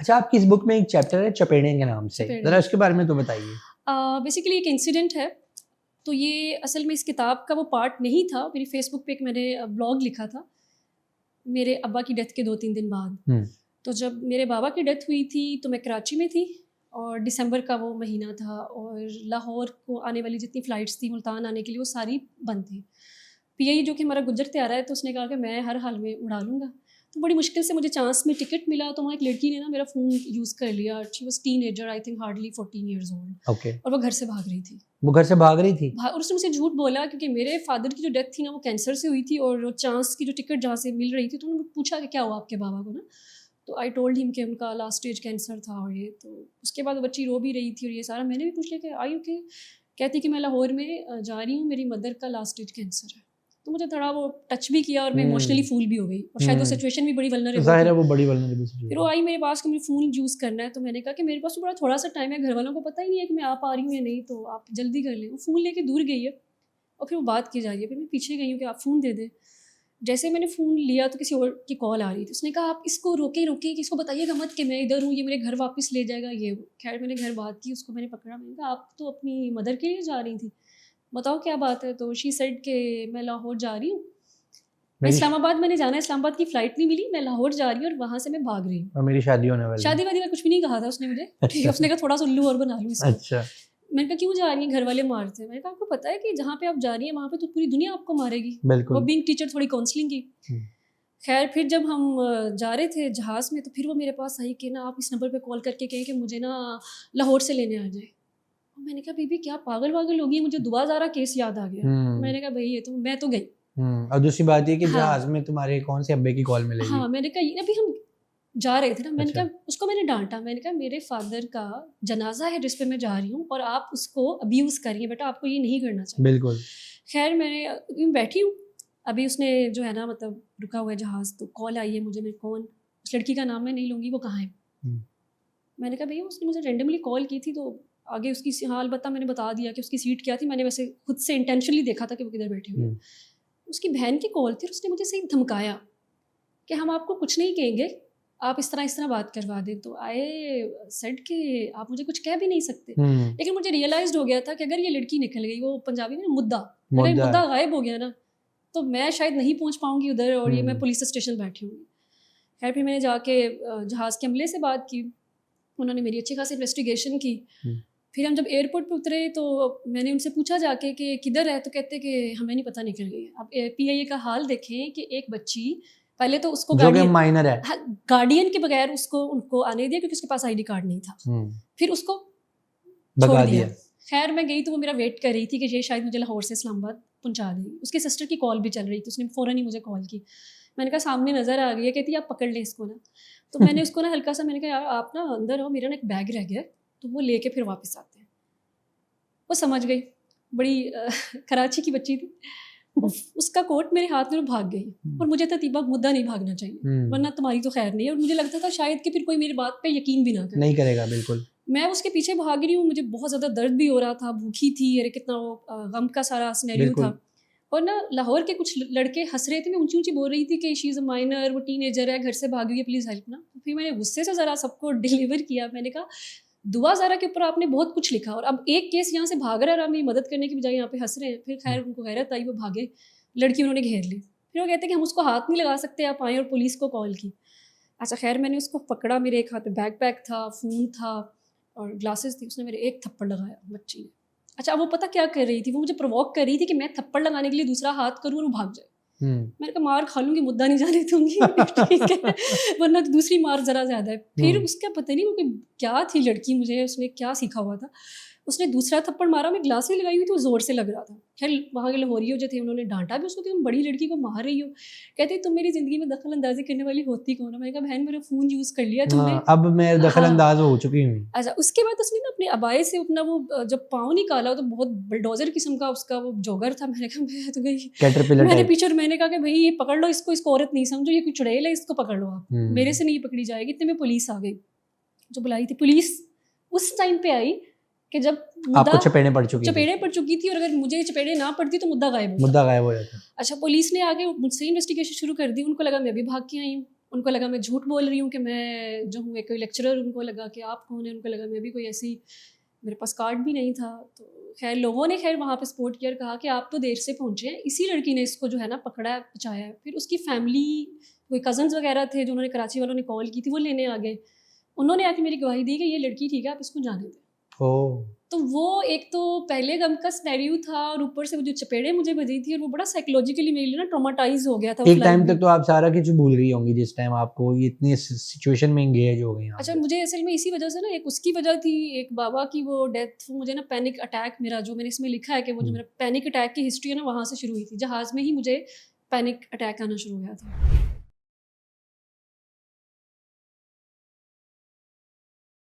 अच्छा, आपकी इस बुक में एक चैप्टर है चपेड़े के नाम से, चपेड़े। जरा उसके बारे में तो बताइए। बेसिकली एक इंसिडेंट है। तो ये असल में इस किताब का वो पार्ट नहीं था। मेरी फेसबुक पे एक मैंने ब्लॉग लिखा था मेरे अब्बा की डेथ के 2-3 दिन बाद। तो जब मेरे बाबा की डेथ हुई थी तो मैं कराची में थी और दिसंबर का वो महीना था और लाहौर को आने वाली जितनी फ़्लाइट्स थी मुल्तान आने के लिए वो सारी बंद थी। पीआई जो कि हमारा गुज्जर त्यारा है तो उसने कहा कि मैं हर हाल में उड़ा लूँगा। तो बड़ी मुश्किल से मुझे चांस में टिकट मिला तो वहाँ एक लड़की ने ना मेरा फ़ोन यूज़ कर लिया। She was teenager, I think hardly 14 years old. Okay. और वो घर से भाग रही थी। वो घर से भाग रही थी? और उसने मुझसे झूठ बोला क्योंकि मेरे फादर की जो डेथ थी ना वो कैंसर से हुई थी और चांस की जो टिकट जहाँ से मिल रही थी तो उन्होंने पूछा कि क्या हुआ आपके बाबा को ना। तो आई टोल्ड हिम कि उनका लास्ट स्टेज कैंसर था और ये तो उसके बाद बच्ची रो भी रही थी और ये सारा मैंने भी पूछ लिया कि आई ओके। कहती कि मैं लाहौर में जा रही हूँ, मेरी मदर का लास्ट स्टेज कैंसर है। तो मुझे थोड़ा वो टच भी किया और मैं इमोशनली फूल भी हो गई और शायद वो सिचुएशन भी बड़ी वल्नरेबल ज़ाहिर है थी। वो बड़ी वल्नरेबल सिचुएशन। फिर वो आई मेरे पास कि मुझे फ़ोन यूज़ करना है तो मैंने कहा कि मेरे पास तो बड़ा थोड़ा सा टाइम है, घर वालों को पता ही नहीं है कि मैं आ पा रही हूँ या नहीं, तो आप जल्दी कर लें। वो फ़ोन लेके दूर गई है और फिर वो बात की जा रही है। फिर मैं पीछे गई हूँ कि आप फ़ोन दे दें। जैसे मैंने फ़ोन लिया तो किसी और की कॉल आ रही थी। उसने कहा आप इसको रोके कि इसको बताइएगा मत कि मैं इधर हूँ, ये मेरे घर वापस ले जाएगा ये वो। खैर मैंने घर बात की, उसको मैंने पकड़ा। मैंने कहा आप तो अपनी मदर के लिए जा रही थी, बताओ क्या बात है। तो शी सेड कि मैं लाहौर जा रही हूँ, मैं इस्लामाबाद मैंने जाना है, इस्लामाबाद की फ़्लाइट नहीं मिली, मैं लाहौर जा रही हूँ और वहाँ से मैं भाग रही हूँ और मेरी शादी होने वाली है। शादी वादी का कुछ भी नहीं कहा था उसने मुझे। ठीक है, उसने कहा थोड़ा सा उल्लू और बना लूँ इसको। अच्छा। मैंने कहा क्यों जा रही है, घर वाले मारते हैं। मैंने कहा आपको पता है कि जहाँ पे आप जा रही हैं वहाँ पे तो पूरी दुनिया आपको मारेगी। बिल्कुल। वो बीइंग टीचर थोड़ी काउंसलिंग की। खैर फिर जब हम जा रहे थे जहाज़ में तो फिर वो मेरे पास आई कि ना आप इस नंबर पे कॉल करके कहें कि मुझे ना लाहौर से लेने आ जाए। और मैंने कहा बीबी क्या पागल वागल होगी, मुझे दुआ ज़ारा केस याद आ गया। मैंने कहा भाई ये तो मैं तो गई। और दूसरी बात ये कि हाँ। जहाज में तुम्हारे कौन से अब्बे की कॉल मिलेगी? हाँ, मैंने कहा ये अभी हम जा रहे थे ना, मैंने अच्छा। कहा उसको मैंने डांटा। मैंने कहा मेरे फादर का जनाजा है जिस पे मैं जा रही हूँ और आप उसको अब्यूज़ करिए, बेटा आपको ये नहीं करना चाहिए। बिल्कुल। खैर मैंने बैठी हूँ, अभी उसने जो है ना मतलब रुका हुआ है जहाज़, तो कॉल आई है मुझे। मैं कौन, उस लड़की का नाम मैं नहीं लूँगी, वो कहाँ है। मैंने कहा भैया उसने मुझे रेंडमली कॉल की थी तो आगे उसकी हाल मैंने बता दिया कि उसकी सीट क्या थी। मैंने वैसे खुद से इंटेंशनली देखा था कि वो किधर बैठी हुई है। उसकी बहन की कॉल थी और उसने मुझे सही धमकाया कि हम आपको कुछ नहीं कहेंगे, आप इस तरह बात करवा दें। तो आए सेड कि आप मुझे कुछ कह भी नहीं सकते। लेकिन मुझे रियलाइज्ड हो गया था कि अगर ये लड़की निकल गई, वो पंजाबी में मुद्दा गायब हो गया ना, तो मैं शायद नहीं पहुंच पाऊंगी उधर और ये मैं पुलिस स्टेशन बैठी हूँ। खैर फिर मैंने जाके जहाज़ के अमले से बात की, उन्होंने मेरी अच्छी खासी इन्वेस्टिगेशन की। फिर हम जब एयरपोर्ट पे उतरे तो मैंने उनसे पूछा जाके कि किधर है, तो कहते कि हमें नहीं पता, निकल गई। अब पीआईए का हाल देखें कि एक बच्ची पहले तो उसको माइनर है, गार्डियन के बगैर उनको आने दिया क्योंकि उसके पास आईडी कार्ड नहीं था। फिर उसको भगा दिया। खैर मैं गई तो वो मेरा वेट कर रही थी कि ये शायद मुझे लाहौर से इस्लामाबाद पहुंचा देगी। उसके सिस्टर की कॉल भी चल रही थी, उसने फ़ौरन ही मुझे कॉल की। मैंने कहा सामने नज़र आ गई है, कहती आप पकड़ लें इसको ना। तो मैंने उसको ना हल्का सा मैंने कहा यार आप ना अंदर हो, मेरा ना एक बैग रह गया, तो वो लेके फिर वापस आते हैं। वो समझ गई, बड़ी कराची की बच्ची थी। उसका कोट मेरे हाथ में भाग गई और मुझे था तीबा मुद्दा नहीं भागना चाहिए, वरना तुम्हारी तो खैर नहीं है। और मुझे लगता था शायद कि फिर कोई मेरी बात पे यकीन भी ना करे। नहीं करेगा बिल्कुल। मैं उसके पीछे भाग रही हूँ, मुझे बहुत ज़्यादा दर्द भी हो रहा था, भूखी थी, अरे कितना वो गम का सारा सिनेरियो था। और ना लाहौर के कुछ लड़के हंस रहे थे, मैं ऊंची ऊंची बोल रही थी कि शी इज़ अ माइनर, वो टीनेजर है, घर से भागी है, प्लीज़ हेल्प ना। फिर मैंने गुस्से से ज़रा सबको डिलीवर किया। मैंने कहा दुआ ज़ारा के ऊपर आपने बहुत कुछ लिखा और अब एक केस यहाँ से भाग रहा है और आप मेरी मदद करने की बजाय यहाँ पे हंस रहे हैं। फिर खैर उनको गैरत आई, वो भागे, लड़की उन्होंने घेर ली। फिर वो कहते कि हम उसको हाथ नहीं लगा सकते, आप आए, और पुलिस को कॉल की। अच्छा खैर मैंने उसको पकड़ा, मेरे एक हाथ में बैकपैक था, फ़ोन था और ग्लासेस थी। उसने मेरे एक थप्पड़ लगाया बच्ची ने। अच्छा वो पता क्या कर रही थी, वो मुझे प्रोवोक कर रही थी कि मैं थप्पड़ लगाने के लिए दूसरा हाथ करूँ और वो भाग जाए। मैंने कहा मार खा लूँगी, मुद्दा नहीं जाने दूँगी ठीक है, वरना तो दूसरी मार ज़रा ज़्यादा है। फिर उसका पता नहीं वो क्या थी लड़की, मुझे उसने क्या सीखा हुआ था, उसने दूसरा थप्पड़ मारा, मैं ग्लास भी लगाई हुई थी, वो ज़ोर से लग रहा था। खैर वहाँ के लाहौरियों जो थे उन्होंने डांटा भी उसको कि तुम बड़ी लड़की को मार रही हो। कहते तुम मेरी ज़िंदगी में दखल अंदाजी करने वाली होती कौन है। मैंने कहा बहन मेरा फ़ोन यूज़ कर लिया तुमने, अब मैं दखल अंदाज हो चुकी हूँ। अच्छा उसके बाद उसने ना अपने अबाए से अपना वो जब पाँव निकाला तो बहुत बुलडोजर किस्म का उसका वो जॉगर था। मैंने कहा मैं तो गई, मैंने पीछे मैंने कहा कि भाई ये पकड़ लो इसको औरत नहीं समझो, ये कोई चुड़ैल है, इसको पकड़ लो आप, मेरे से नहीं पकड़ी जाएगी। इतने में पुलिस आ गई, जो बुलाई थी पुलिस उस टाइम पे आई कि जब आपको चपेड़े पड़ चुकी थी और अगर मुझे चपेड़े ना पड़ती तो मुद्दा गायब हो जाता। अच्छा पुलिस ने आगे मुझसे इन्वेस्टिगेशन शुरू कर दी, उनको लगा मैं भी भाग के आई हूँ। उनको लगा मैं झूठ बोल रही हूँ कि मैं जो हूँ एक कोई लेक्चरर, उनको लगा कि आप कौन है, उनको लगा मैं भी कोई ऐसी, मेरे पास कार्ड भी नहीं था। तो खैर लोगों ने वहाँ पे सपोर्ट किया और कहा कि आप तो देर से पहुँचे हैं, इसी लड़की ने इसको जो है ना पकड़ा है, बचाया है। फिर उसकी फैमिली, कोई कज़न्स वगैरह थे जो उन्होंने कराची वालों ने कॉल की थी, वो लेने आ गए। उन्होंने आके मेरी गवाही दी कि ये लड़की ठीक है, आप इसको जाने दें। ओह, तो वो एक तो पहले गम का सिनेरियो था और ऊपर से वो जो चपेड़े मुझे बजी थी, और वो बड़ा साइकोलॉजिकली मेरे लिए ना ट्रॉमाटाइज हो गया था। एक टाइम तक तो आप सारा कुछ भूल रही होंगी जिस टाइम आपको ये इतनी सिचुएशन में एंगेज हो गई हैं आप। अच्छा, मुझे असल में इसी वजह से ना, एक उसकी वजह थी, एक बाबा की वो डेथ, मुझे ना पैनिक अटैक, मेरा जो मैंने इसमें लिखा है कि वो जो मेरा पैनिक अटैक की हिस्ट्री है ना, वहाँ से शुरू हुई थी। जहाज़ में ही मुझे पैनिक अटैक आना शुरू हो गया था।